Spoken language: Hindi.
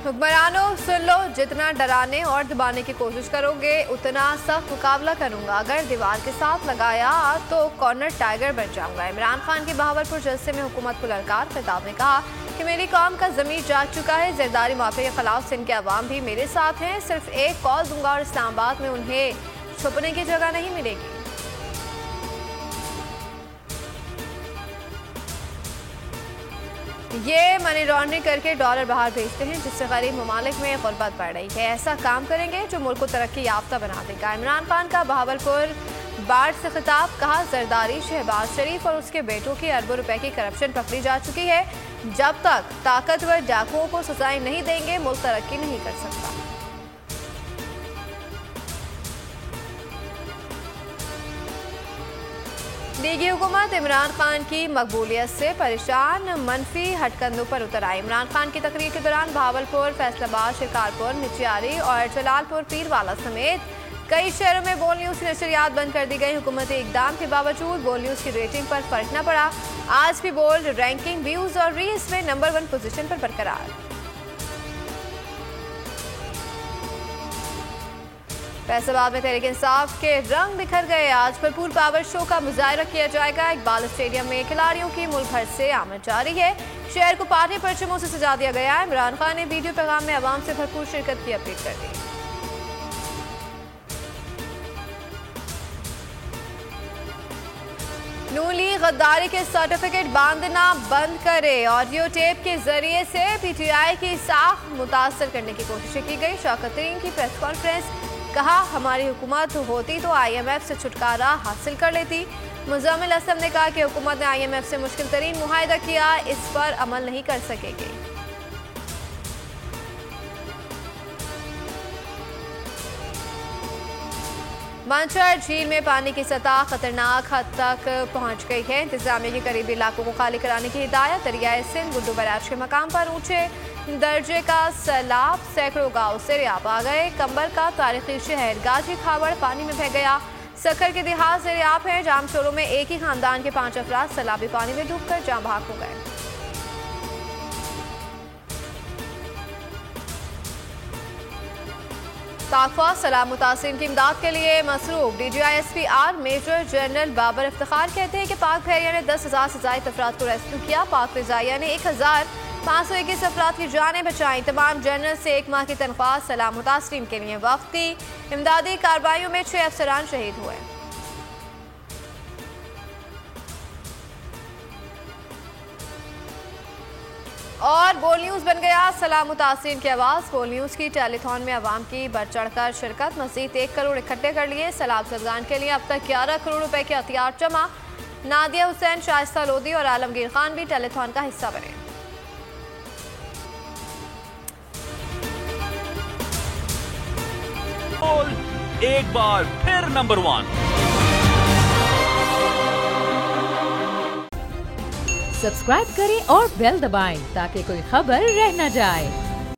हुक्मरानों सुन लो, जितना डराने और दबाने की कोशिश करोगे उतना सख्त मुकाबला करूंगा। अगर दीवार के साथ लगाया तो कॉर्नर टाइगर बन जाऊंगा। इमरान खान के बहावलपुर जलसे में हुकूमत को ललकार। खिताब में कहा कि मेरी कौम का ज़मीर जाग चुका है। जरदारी माफिया के खिलाफ सिंध के अवाम भी मेरे साथ हैं। सिर्फ एक कॉल दूंगा और इस्लामाबाद में उन्हें छुपने की जगह नहीं मिलेगी। ये मनी लॉन्ड्रिंग करके डॉलर बाहर भेजते हैं, जिससे गरीब ममालिक में गुर्बत बढ़ रही है। ऐसा काम करेंगे जो मुल्क को तरक्की याफ्ता बना देगा। इमरान खान का बहावलपुर बाढ़ से खिताब। कहा जरदारी, शहबाज शरीफ और उसके बेटों की अरबों रुपए की करप्शन पकड़ी जा चुकी है। जब तक ताकतवर डाकुओं को सजाएं नहीं देंगे मुल्क तरक्की नहीं कर सकता। लीगी हुकूमत इमरान खान की मकबूलियत से परेशान, मनफी हटकंदों पर उतर आए। इमरान खान की तकरीर के दौरान बहावलपुर, फैसलाबाद, शिकारपुर, निचियारी और जलालपुर पीरवाला समेत कई शहरों में बोल न्यूज़ की नशरियात बंद कर दी गई। हुकूमती इकदाम के बावजूद बोल न्यूज़ की रेटिंग पर फर्क न पड़ा। आज भी बोल रैंकिंग, व्यूज और रील्स में नंबर 1 पोजीशन पर बरकरार। फैसलाबाद में तहरीक इंसाफ के रंग बिखर गए। आज भरपूर पावर शो का मुजाहरा किया जाएगा। इकबाल स्टेडियम में खिलाड़ियों की मुल्क भर से आमद जारी है। शहर को पार्टी परचमों से सजा दिया गया है। इमरान खान ने वीडियो पैगाम में आवाम से भरपूर शिरकत की अपील कर दी। नून लीग गद्दारी के सर्टिफिकेट बांधना बंद करे। ऑडियो टेप के जरिए से पीटीआई की साख मुतासर करने की कोशिश की गई। शौकत तरीन की प्रेस कॉन्फ्रेंस। कहा हमारी हुकूमत होती तो IMF से छुटकारा हासिल कर लेती। मुज़म्मिल असलम ने कहा कि हुकूमत ने IMF से मुश्किल तरीन मुआहिदा किया, इस पर अमल नहीं कर सकेगी। मानछड़ झील में पानी की सतह खतरनाक हद तक पहुंच गई है। इंतजामिया के करीबी इलाकों को खाली कराने की हिदायत। दरियाए सिंध गुड्डू बैराज के मकाम पर ऊंचे दर्जे का सैलाब, सैकड़ों गांव से रियाब आ गए। कंबर का तारीखी शहर गाजी खावड़ पानी में बह गया। सखर के देहात से रियाब है। जामचोरों में एक ही खानदान के 5 अफराद सैलाबी पानी में डूबकर जाँ बहक हो गए। ताकवा सलाम मुतासिन की इमदाद के लिए मसरूफ। DGISP-R major general Babar Iftikhar कहते हैं कि पाक बहरिया ने 10,000 से ज़ायद अफराद को रेस्क्यू किया। पाक फिजाइया ने 1,521 अफराद की जानें बचाई। तमाम जनरल से 1 माह की तनख्वाह सलाम मुतासिन के लिए वक्फ की। इमदादी कार्रवाइयों में 6 अफसरान शहीद हुए। और बोल न्यूज़ बन गया सलाम मुतासिन की आवाज़। बोल न्यूज़ की टेलीथॉन में आवाम की बढ़ चढ़कर शिरकत। मज़ीद 1 करोड़ इकट्ठे कर लिए। सैलाब ज़दगान के लिए अब तक 11 करोड़ रुपए के हथियार जमा। नादिया हुसैन, शाइस्ता लोधी और आलमगीर खान भी टेलीथॉन का हिस्सा बने। एक बार फिर नंबर 1। सब्सक्राइब करें और बेल दबाएं ताकि कोई खबर रह न जाए।